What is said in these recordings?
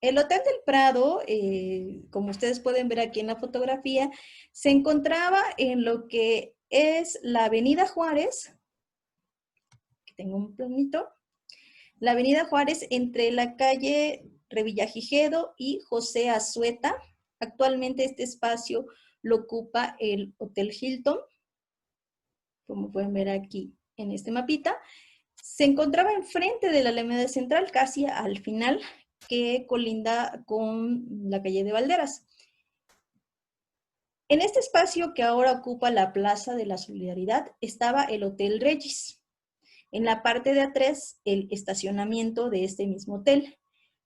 El Hotel del Prado, como ustedes pueden ver aquí en la fotografía, se encontraba en lo que es la Avenida Juárez. Aquí tengo un planito. La Avenida Juárez entre la calle Revillagigedo y José Azueta. Actualmente este espacio lo ocupa el Hotel Hilton, como pueden ver aquí en este mapita. Se encontraba enfrente de la Alameda Central, casi al final, que colinda con la calle de Valderas. En este espacio que ahora ocupa la Plaza de la Solidaridad estaba el Hotel Regis. En la parte de atrás, el estacionamiento de este mismo hotel.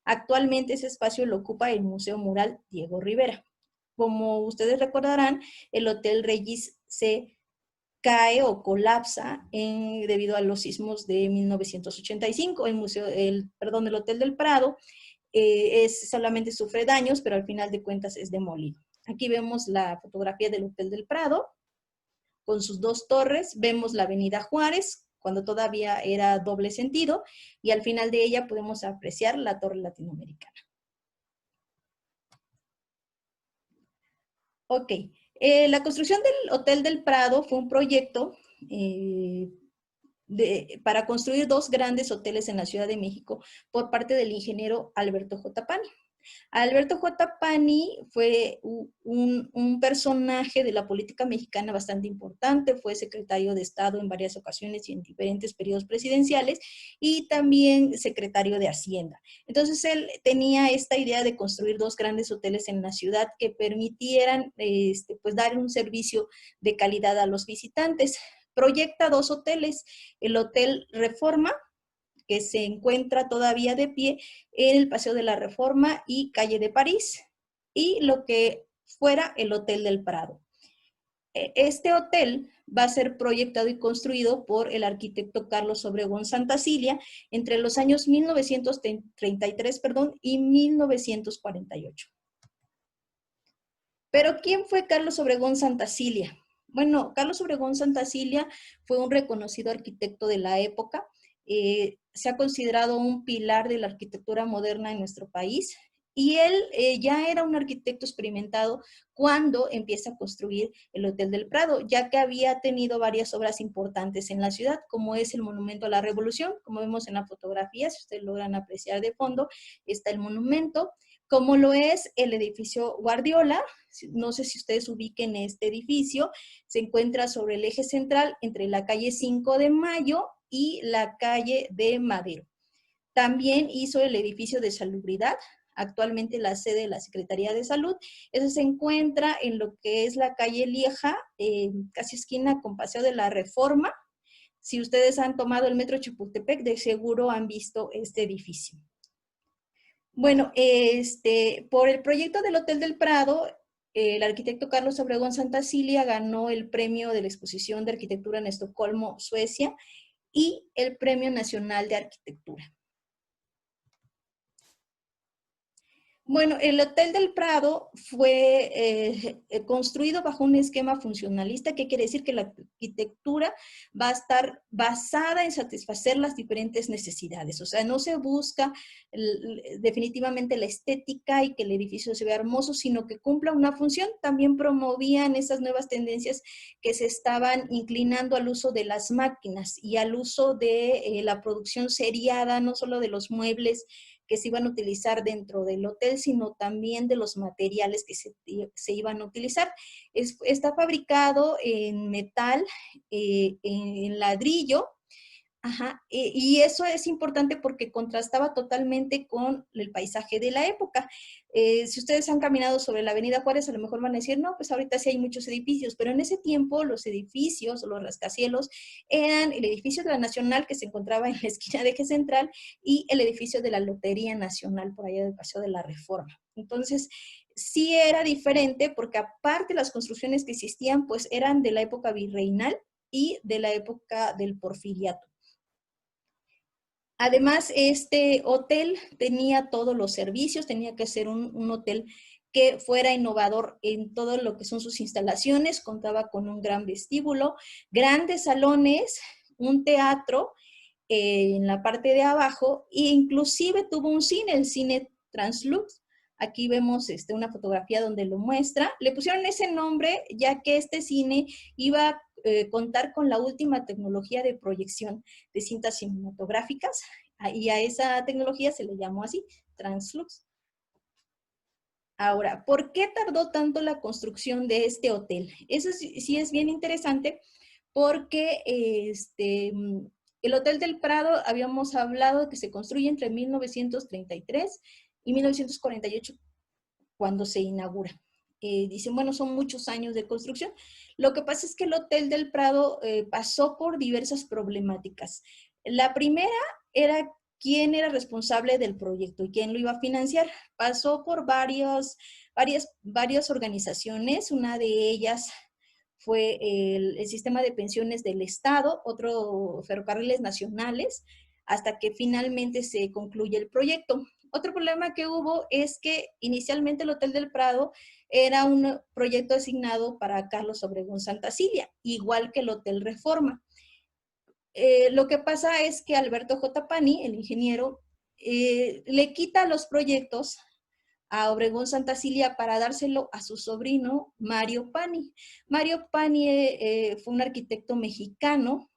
Actualmente ese espacio lo ocupa el Museo Mural Diego Rivera. Como ustedes recordarán, el Hotel Regis se cae o colapsa debido a los sismos de 1985. El Hotel del Prado solamente sufre daños, pero al final de cuentas es demolido. Aquí vemos la fotografía del Hotel del Prado con sus dos torres. Vemos la Avenida Juárez, cuando todavía era doble sentido, y al final de ella podemos apreciar la Torre Latinoamericana. Ok, la construcción del Hotel del Prado fue un proyecto para construir dos grandes hoteles en la Ciudad de México por parte del ingeniero Alberto J. Pani. Alberto J. Pani fue un personaje de la política mexicana bastante importante, fue secretario de Estado en varias ocasiones y en diferentes periodos presidenciales, y también secretario de Hacienda. Entonces él tenía esta idea de construir dos grandes hoteles en la ciudad que permitieran pues dar un servicio de calidad a los visitantes. Proyecta dos hoteles, el Hotel Reforma, que se encuentra todavía de pie en el Paseo de la Reforma y Calle de París, y lo que fuera el Hotel del Prado. Este hotel va a ser proyectado y construido por el arquitecto Carlos Obregón Santacilia entre los años 1933 y 1948. Pero ¿quién fue Carlos Obregón Santacilia? Bueno, Carlos Obregón Santacilia fue un reconocido arquitecto de la época. Se ha considerado un pilar de la arquitectura moderna en nuestro país, y él ya era un arquitecto experimentado cuando empieza a construir el Hotel del Prado, ya que había tenido varias obras importantes en la ciudad, como es el Monumento a la Revolución, como vemos en la fotografía, si ustedes logran apreciar de fondo, está el monumento, como lo es el edificio Guardiola. No sé si ustedes ubiquen este edificio, se encuentra sobre el eje central entre la calle 5 de Mayo y la calle de Madero. También hizo el edificio de Salubridad, actualmente la sede de la Secretaría de Salud. Eso se encuentra en lo que es la calle Lieja, casi esquina con Paseo de la Reforma. Si ustedes han tomado el metro Chapultepec, de seguro han visto este edificio. Bueno, por el proyecto del Hotel del Prado, el arquitecto Carlos Obregón Santacilia ganó el premio de la exposición de arquitectura en Estocolmo, Suecia, y el Premio Nacional de Arquitectura. Bueno, el Hotel del Prado fue construido bajo un esquema funcionalista, que quiere decir que la arquitectura va a estar basada en satisfacer las diferentes necesidades. O sea, no se busca definitivamente la estética y que el edificio se vea hermoso, sino que cumpla una función. También promovían esas nuevas tendencias que se estaban inclinando al uso de las máquinas y al uso de la producción seriada, no solo de los muebles que se iban a utilizar dentro del hotel, sino también de los materiales que se iban a utilizar. Está fabricado en metal, en ladrillo. Ajá, y eso es importante porque contrastaba totalmente con el paisaje de la época. Si ustedes han caminado sobre la Avenida Juárez, a lo mejor van a decir, no, pues ahorita sí hay muchos edificios, pero en ese tiempo los edificios, los rascacielos, eran el edificio de la Nacional, que se encontraba en la esquina de Eje Central, y el edificio de la Lotería Nacional, por allá del Paseo de la Reforma. Entonces, sí era diferente porque aparte las construcciones que existían, pues eran de la época virreinal y de la época del Porfiriato. Además, este hotel tenía todos los servicios, tenía que ser un hotel que fuera innovador en todo lo que son sus instalaciones, contaba con un gran vestíbulo, grandes salones, un teatro en la parte de abajo, e inclusive tuvo un cine, el Cine Translux. Aquí vemos una fotografía donde lo muestra. Le pusieron ese nombre ya que este cine iba a contar con la última tecnología de proyección de cintas cinematográficas y a esa tecnología se le llamó así, Translux. Ahora, ¿por qué tardó tanto la construcción de este hotel? Eso sí es bien interesante porque el Hotel del Prado habíamos hablado que se construye entre 1933 y 1948 cuando se inaugura. Dicen, bueno, son muchos años de construcción. Lo que pasa es que el Hotel del Prado pasó por diversas problemáticas. La primera era quién era responsable del proyecto y quién lo iba a financiar. Pasó por varias organizaciones, una de ellas fue el sistema de pensiones del Estado, otro Ferrocarriles Nacionales, hasta que finalmente se concluye el proyecto. Otro problema que hubo es que inicialmente el Hotel del Prado era un proyecto asignado para Carlos Obregón Santa Cilia, igual que el Hotel Reforma. Lo que pasa es que Alberto J. Pani, el ingeniero, le quita los proyectos a Obregón Santa Cilia para dárselo a su sobrino Mario Pani. Mario Pani fue un arquitecto mexicano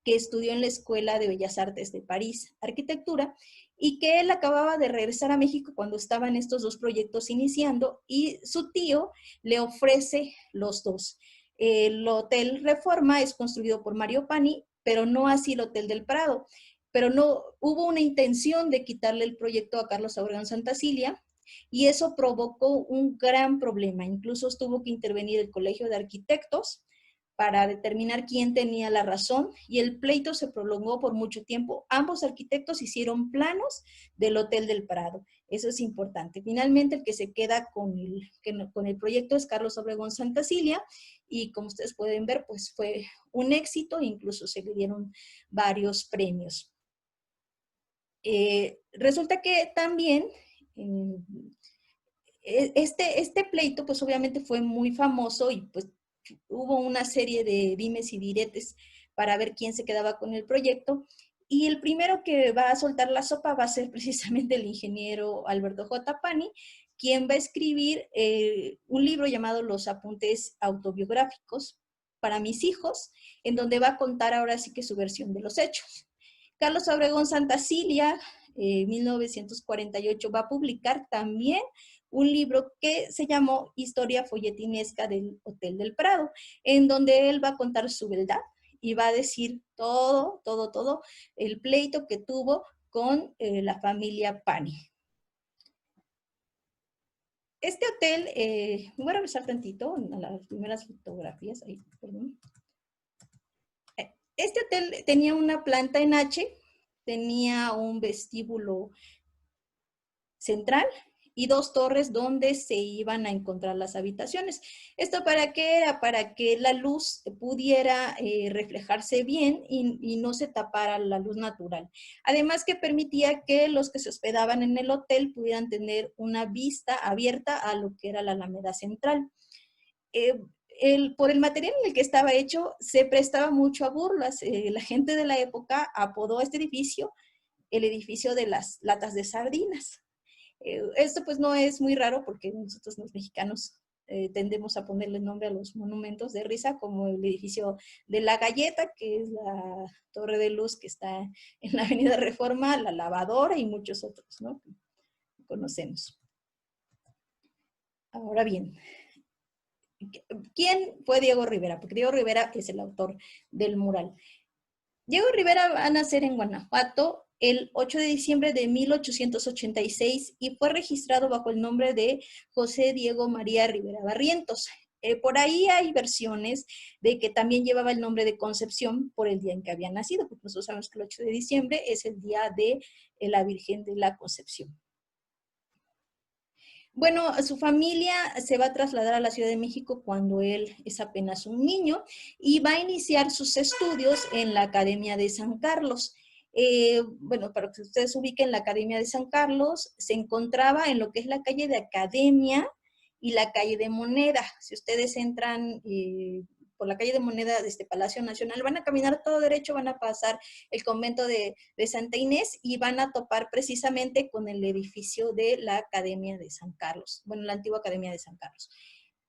que estudió en la Escuela de Bellas Artes de París, arquitectura, y que él acababa de regresar a México cuando estaban estos dos proyectos iniciando, y su tío le ofrece los dos. El Hotel Reforma es construido por Mario Pani, pero no así el Hotel del Prado. Pero no hubo una intención de quitarle el proyecto a Carlos Obregón Santa Cilia, y eso provocó un gran problema. Incluso tuvo que intervenir el Colegio de Arquitectos para determinar quién tenía la razón, y el pleito se prolongó por mucho tiempo. Ambos arquitectos hicieron planos del Hotel del Prado. Eso es importante. Finalmente el que se queda con el proyecto es Carlos Obregón Santa Cilia, y como ustedes pueden ver, pues fue un éxito, incluso se le dieron varios premios. Resulta que también este pleito pues obviamente fue muy famoso, y pues hubo una serie de dimes y diretes para ver quién se quedaba con el proyecto, y el primero que va a soltar la sopa va a ser precisamente el ingeniero Alberto J. Pani, quien va a escribir un libro llamado Los Apuntes Autobiográficos para mis hijos, en donde va a contar ahora sí que su versión de los hechos. Carlos Obregón Santa Cilia, 1948, va a publicar también un libro que se llamó Historia Folletinesca del Hotel del Prado, en donde él va a contar su verdad y va a decir todo el pleito que tuvo con la familia Pani. Este hotel, voy a regresar tantito a las primeras fotografías, ahí, perdón. Este hotel tenía una planta en H, tenía un vestíbulo central y dos torres donde se iban a encontrar las habitaciones. ¿Esto para qué era? Para que la luz pudiera reflejarse bien y no se tapara la luz natural. Además que permitía que los que se hospedaban en el hotel pudieran tener una vista abierta a lo que era la Alameda Central. Por el material en el que estaba hecho, se prestaba mucho a burlas. La gente de la época apodó a este edificio el edificio de las latas de sardinas. Esto pues no es muy raro porque nosotros los mexicanos tendemos a ponerle nombre a los monumentos de risa, como el edificio de la Galleta, que es la torre de luz que está en la Avenida Reforma, la lavadora y muchos otros, ¿no? Que conocemos. Ahora bien, ¿quién fue Diego Rivera? Porque Diego Rivera es el autor del mural. Diego Rivera va a nacer en Guanajuato el 8 de diciembre de 1886 y fue registrado bajo el nombre de José Diego María Rivera Barrientos. Por ahí hay versiones de que también llevaba el nombre de Concepción por el día en que había nacido, porque nosotros sabemos que el 8 de diciembre es el día de la Virgen de la Concepción. Bueno, su familia se va a trasladar a la Ciudad de México cuando él es apenas un niño y va a iniciar sus estudios en la Academia de San Carlos. Bueno, para que ustedes ubiquen, la Academia de San Carlos se encontraba en lo que es la calle de Academia y la calle de Moneda. Si ustedes entran por la calle de Moneda de este Palacio Nacional, van a caminar todo derecho, van a pasar el convento de Santa Inés y van a topar precisamente con el edificio de la Academia de San Carlos, bueno, la antigua Academia de San Carlos.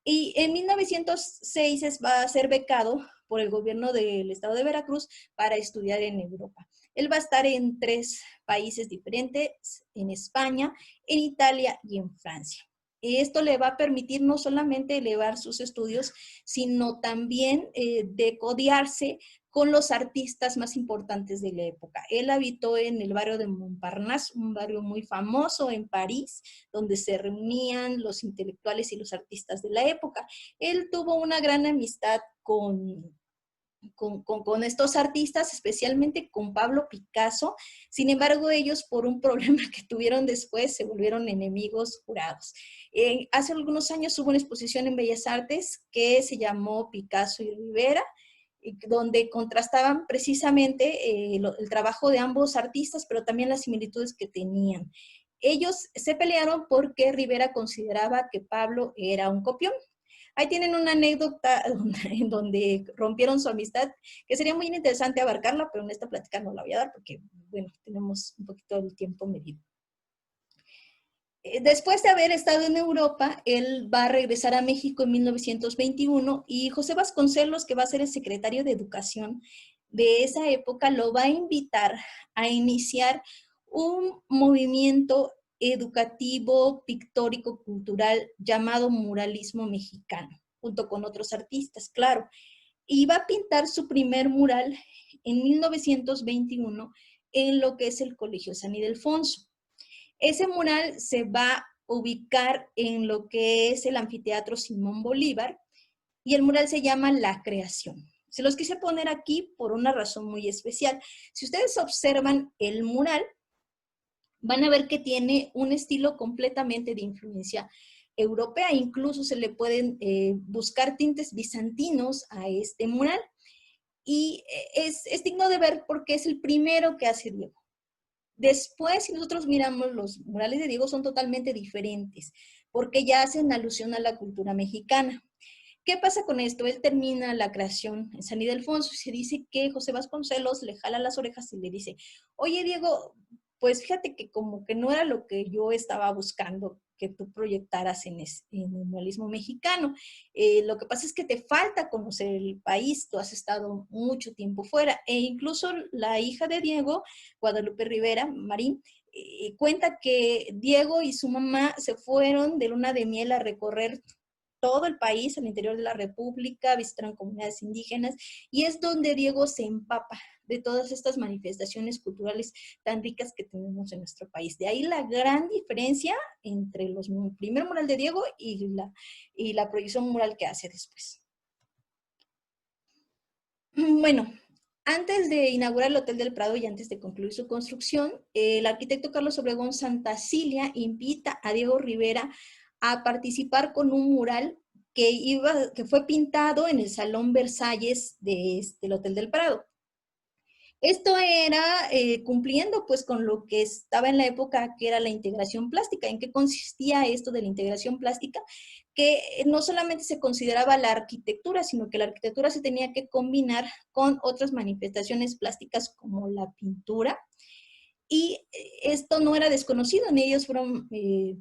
Y en 1906 va a ser becado por el gobierno del estado de Veracruz para estudiar en Europa. Él va a estar en 3 países diferentes, en España, en Italia y en Francia. Esto le va a permitir no solamente elevar sus estudios, sino también decodiarse con los artistas más importantes de la época. Él habitó en el barrio de Montparnasse, un barrio muy famoso en París, donde se reunían los intelectuales y los artistas de la época. Él tuvo una gran amistad con estos artistas, especialmente con Pablo Picasso. Sin embargo, ellos por un problema que tuvieron después se volvieron enemigos jurados. Hace algunos años hubo una exposición en Bellas Artes que se llamó Picasso y Rivera, donde contrastaban precisamente el trabajo de ambos artistas, pero también las similitudes que tenían. Ellos se pelearon porque Rivera consideraba que Pablo era un copión. Ahí tienen una anécdota en donde rompieron su amistad, que sería muy interesante abarcarla, pero en esta plática no la voy a dar porque, bueno, tenemos un poquito el tiempo medido. Después de haber estado en Europa, él va a regresar a México en 1921 y José Vasconcelos, que va a ser el secretario de Educación de esa época, lo va a invitar a iniciar un movimiento educativo, pictórico, cultural llamado muralismo mexicano, junto con otros artistas, claro. Y va a pintar su primer mural en 1921 en lo que es el Colegio San Ildefonso. Ese mural se va a ubicar en lo que es el Anfiteatro Simón Bolívar y el mural se llama La Creación. Se los quise poner aquí por una razón muy especial. Si ustedes observan el mural, van a ver que tiene un estilo completamente de influencia europea. Incluso se le pueden buscar tintes bizantinos a este mural. Y es digno de ver porque es el primero que hace Diego. Después, si nosotros miramos los murales de Diego, son totalmente diferentes, porque ya hacen alusión a la cultura mexicana. ¿Qué pasa con esto? Él termina la creación en San Ildefonso y se dice que José Vasconcelos le jala las orejas y le dice, oye Diego, pues fíjate que como que no era lo que yo estaba buscando que tú proyectaras en el muralismo mexicano. Lo que pasa es que te falta conocer el país, tú has estado mucho tiempo fuera, e incluso la hija de Diego, Guadalupe Rivera, Marín, cuenta que Diego y su mamá se fueron de luna de miel a recorrer todo el país, al interior de la República, visitaron comunidades indígenas y es donde Diego se empapa de todas estas manifestaciones culturales tan ricas que tenemos en nuestro país. De ahí la gran diferencia entre el primer mural de Diego y la proyección mural que hace después. Bueno, antes de inaugurar el Hotel del Prado y antes de concluir su construcción, el arquitecto Carlos Obregón Santacilia invita a Diego Rivera a participar con un mural que fue pintado en el Salón Versalles del Hotel del Prado. Esto era cumpliendo pues con lo que estaba en la época que era la integración plástica. ¿En qué consistía esto de la integración plástica? Que no solamente se consideraba la arquitectura, sino que la arquitectura se tenía que combinar con otras manifestaciones plásticas como la pintura. Y esto no era desconocido, ni ellos fueron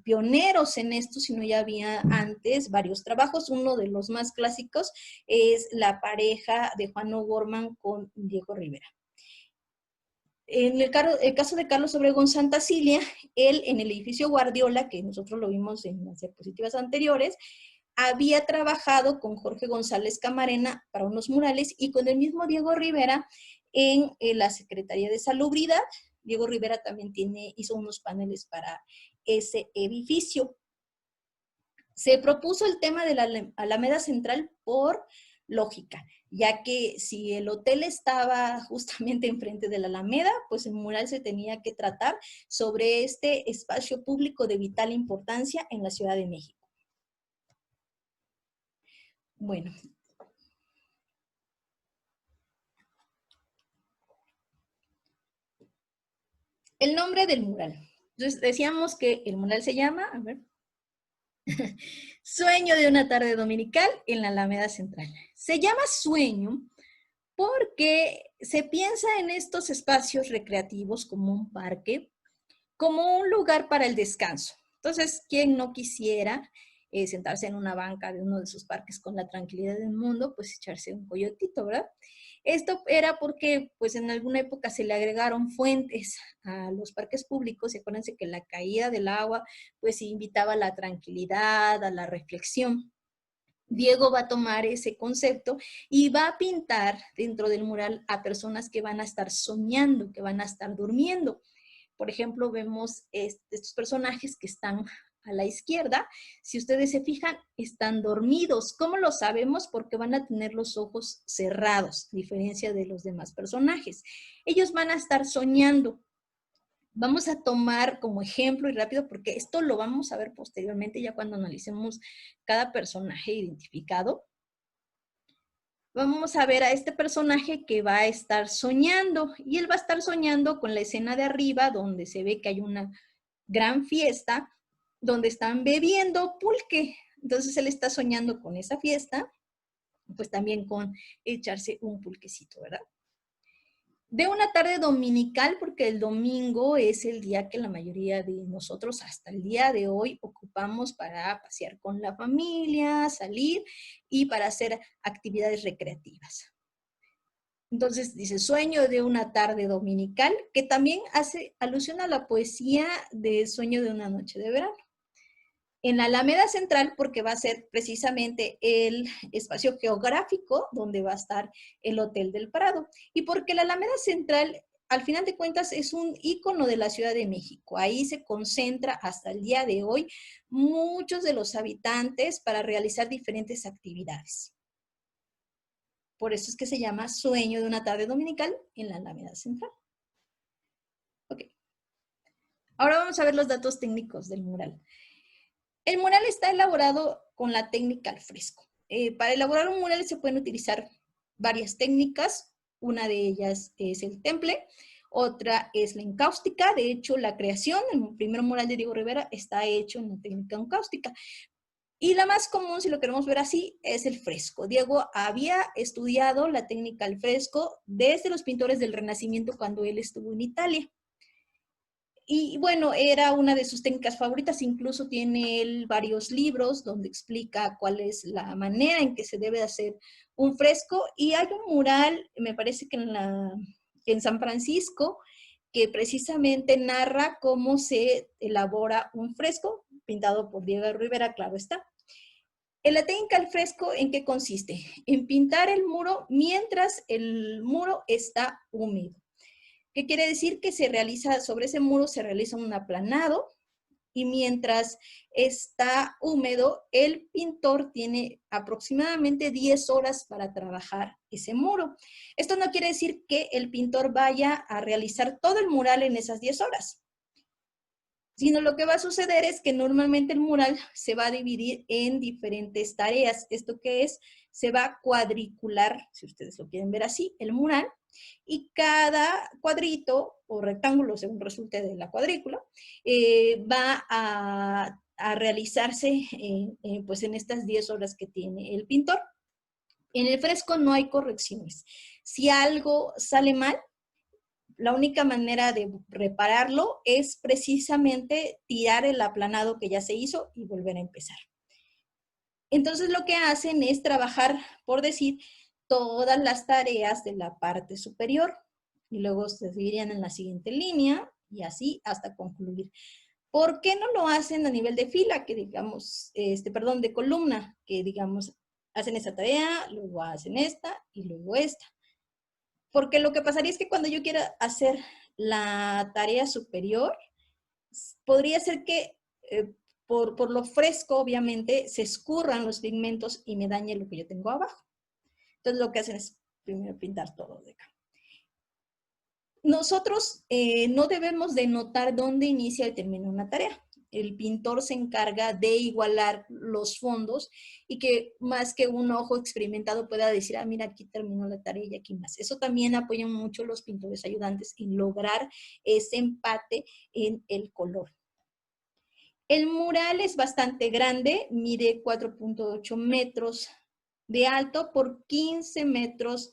pioneros en esto, sino ya había antes varios trabajos. Uno de los más clásicos es la pareja de Juan O'Gorman con Diego Rivera. En el caso de Carlos Obregón Santacilia, él en el edificio Guardiola, que nosotros lo vimos en las diapositivas anteriores, había trabajado con Jorge González Camarena para unos murales y con el mismo Diego Rivera en la Secretaría de Salubridad. Diego Rivera también hizo unos paneles para ese edificio. Se propuso el tema de la Alameda Central por lógica, ya que si el hotel estaba justamente enfrente de la Alameda, pues el mural se tenía que tratar sobre este espacio público de vital importancia en la Ciudad de México. Bueno. El nombre del mural. Entonces decíamos que el mural se llama, a ver, Sueño de una tarde dominical en la Alameda Central. Se llama sueño porque se piensa en estos espacios recreativos como un parque, como un lugar para el descanso. Entonces, ¿quién no quisiera sentarse en una banca de uno de sus parques con la tranquilidad del mundo, pues echarse un coyotito, ¿verdad? Esto era porque, pues en alguna época se le agregaron fuentes a los parques públicos y acuérdense que la caída del agua, pues invitaba a la tranquilidad, a la reflexión. Diego va a tomar ese concepto y va a pintar dentro del mural a personas que van a estar soñando, que van a estar durmiendo. Por ejemplo, vemos estos personajes que están a la izquierda. Si ustedes se fijan, están dormidos. ¿Cómo lo sabemos? Porque van a tener los ojos cerrados, a diferencia de los demás personajes. Ellos van a estar soñando. Vamos a tomar como ejemplo y rápido, porque esto lo vamos a ver posteriormente, ya cuando analicemos cada personaje identificado. Vamos a ver a este personaje que va a estar soñando, y él va a estar soñando con la escena de arriba, donde se ve que hay una gran fiesta, donde están bebiendo pulque. Entonces él está soñando con esa fiesta, pues también con echarse un pulquecito, ¿verdad? De una tarde dominical, porque el domingo es el día que la mayoría de nosotros hasta el día de hoy ocupamos para pasear con la familia, salir y para hacer actividades recreativas. Entonces dice, sueño de una tarde dominical, que también hace alusión a la poesía de Sueño de una noche de verano. En la Alameda Central, porque va a ser precisamente el espacio geográfico donde va a estar el Hotel del Prado. Y porque la Alameda Central, al final de cuentas, es un ícono de la Ciudad de México. Ahí se concentra hasta el día de hoy muchos de los habitantes para realizar diferentes actividades. Por eso es que se llama Sueño de una tarde dominical en la Alameda Central. Ok. Ahora vamos a ver los datos técnicos del mural. El mural está elaborado con la técnica al fresco. Para elaborar un mural se pueden utilizar varias técnicas. Una de ellas es el temple, otra es la encáustica. De hecho, la creación, el primer mural de Diego Rivera está hecho en la técnica encáustica. Y la más común, si lo queremos ver así, es el fresco. Diego había estudiado la técnica al fresco desde los pintores del Renacimiento cuando él estuvo en Italia. Y bueno, era una de sus técnicas favoritas, incluso tiene él varios libros donde explica cuál es la manera en que se debe hacer un fresco. Y hay un mural, me parece que en San Francisco, que precisamente narra cómo se elabora un fresco, pintado por Diego Rivera, claro está. En la técnica al fresco, ¿en qué consiste? En pintar el muro mientras el muro está húmedo. ¿Qué quiere decir? Que se realiza, sobre ese muro se realiza un aplanado y mientras está húmedo, el pintor tiene aproximadamente 10 horas para trabajar ese muro. Esto no quiere decir que el pintor vaya a realizar todo el mural en esas 10 horas, sino lo que va a suceder es que normalmente el mural se va a dividir en diferentes tareas. ¿Esto qué es? Se va a cuadricular, si ustedes lo quieren ver así, el mural, y cada cuadrito o rectángulo, según resulte de la cuadrícula, va a realizarse pues en estas 10 horas que tiene el pintor. En el fresco no hay correcciones. Si algo sale mal, la única manera de repararlo es precisamente tirar el aplanado que ya se hizo y volver a empezar. Entonces lo que hacen es trabajar, por decir, todas las tareas de la parte superior y luego se dividirían en la siguiente línea y así hasta concluir. ¿Por qué no lo hacen a nivel de fila, que digamos, perdón, de columna, que digamos, hacen esta tarea, luego hacen esta y luego esta? Porque lo que pasaría es que cuando yo quiera hacer la tarea superior, podría ser que por lo fresco, obviamente, se escurran los pigmentos y me dañe lo que yo tengo abajo. Entonces lo que hacen es primero pintar todo de acá. Nosotros no debemos de notar dónde inicia y termina una tarea. El pintor se encarga de igualar los fondos y que más que un ojo experimentado pueda decir, ah, mira, aquí terminó la tarea y aquí más. Eso también apoyan mucho los pintores ayudantes en lograr ese empate en el color. El mural es bastante grande, mide 4.8 metros de alto por 15 metros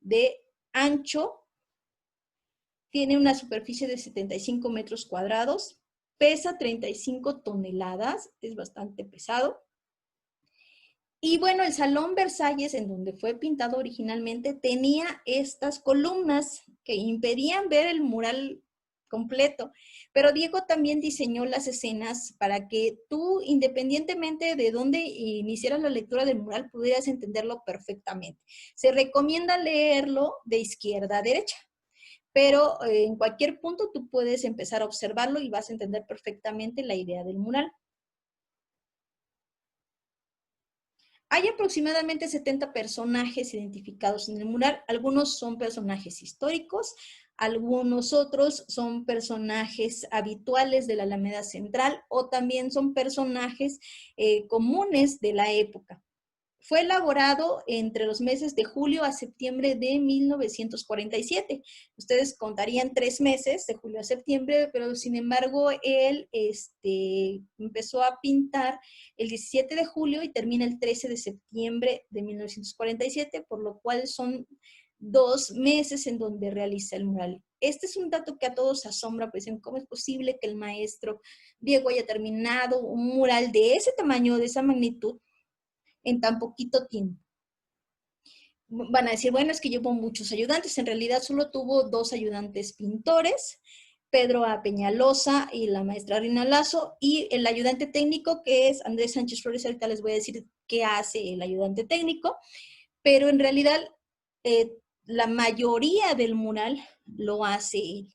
de ancho. Tiene una superficie de 75 metros cuadrados, pesa 35 toneladas, es bastante pesado. Y bueno, el Salón Versalles, en donde fue pintado originalmente, tenía estas columnas que impedían ver el mural completo. Pero Diego también diseñó las escenas para que tú, independientemente de dónde iniciaras la lectura del mural, pudieras entenderlo perfectamente. Se recomienda leerlo de izquierda a derecha, pero en cualquier punto tú puedes empezar a observarlo y vas a entender perfectamente la idea del mural. Hay aproximadamente 70 personajes identificados en el mural. Algunos son personajes históricos, algunos otros son personajes habituales de la Alameda Central o también son personajes comunes de la época. Fue elaborado entre los meses de julio a septiembre de 1947. Ustedes contarían 3 meses, de julio a septiembre, pero sin embargo él empezó a pintar el 17 de julio y termina el 13 de septiembre de 1947, por lo cual son 2 meses en donde realiza el mural. Este es un dato que a todos asombra, pues, ¿cómo es posible que el maestro Diego haya terminado un mural de ese tamaño, de esa magnitud, en tan poquito tiempo? Van a decir, bueno, es que llevó muchos ayudantes. En realidad solo tuvo 2 ayudantes pintores, Pedro A. Peñalosa y la maestra Rina Lazo, y el ayudante técnico, que es Andrés Sánchez Flores. Ahorita les voy a decir qué hace el ayudante técnico, pero en realidad la mayoría del mural lo hace él.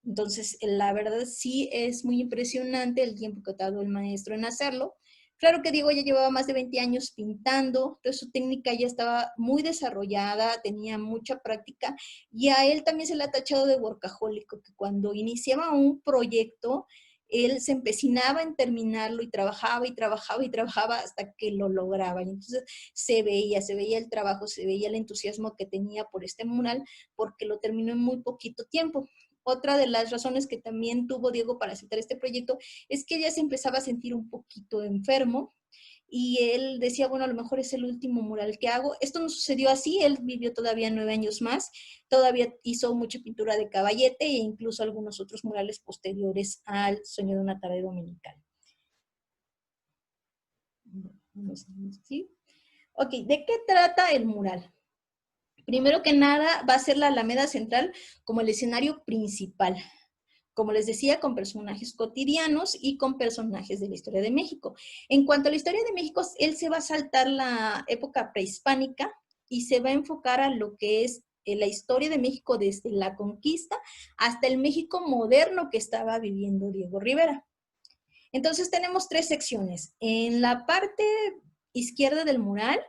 Entonces, la verdad sí es muy impresionante el tiempo que ha dado el maestro en hacerlo. Claro que Diego ya llevaba más de 20 años pintando, entonces su técnica ya estaba muy desarrollada, tenía mucha práctica, y a él también se le ha tachado de workahólico, que cuando iniciaba un proyecto, él se empecinaba en terminarlo y trabajaba y trabajaba y trabajaba hasta que lo lograba. Y entonces se veía el trabajo, se veía el entusiasmo que tenía por este mural, porque lo terminó en muy poquito tiempo. Otra de las razones que también tuvo Diego para aceptar este proyecto es que ya se empezaba a sentir un poquito enfermo y él decía, bueno, a lo mejor es el último mural que hago. Esto no sucedió así, él vivió todavía 9 años más, todavía hizo mucha pintura de caballete e incluso algunos otros murales posteriores al Sueño de una tarde dominical. ¿Sí? Ok, ¿de qué trata el mural? Primero que nada, va a ser la Alameda Central como el escenario principal. Como les decía, con personajes cotidianos y con personajes de la historia de México. En cuanto a la historia de México, él se va a saltar la época prehispánica y se va a enfocar a lo que es la historia de México desde la conquista hasta el México moderno que estaba viviendo Diego Rivera. Entonces tenemos 3 secciones. En la parte izquierda del mural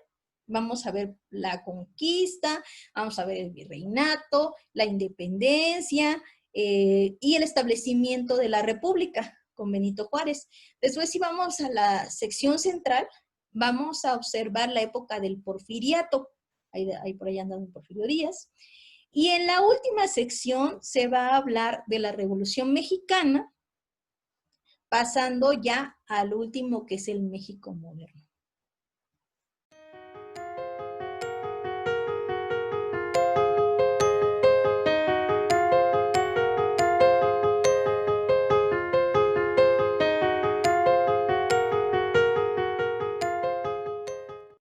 vamos a ver la conquista, vamos a ver el virreinato, la independencia y el establecimiento de la república con Benito Juárez. Después, si vamos a la sección central, vamos a observar la época del porfiriato. Ahí por ahí andan Porfirio Díaz. Y en la última sección se va a hablar de la Revolución Mexicana, pasando ya al último, que es el México moderno.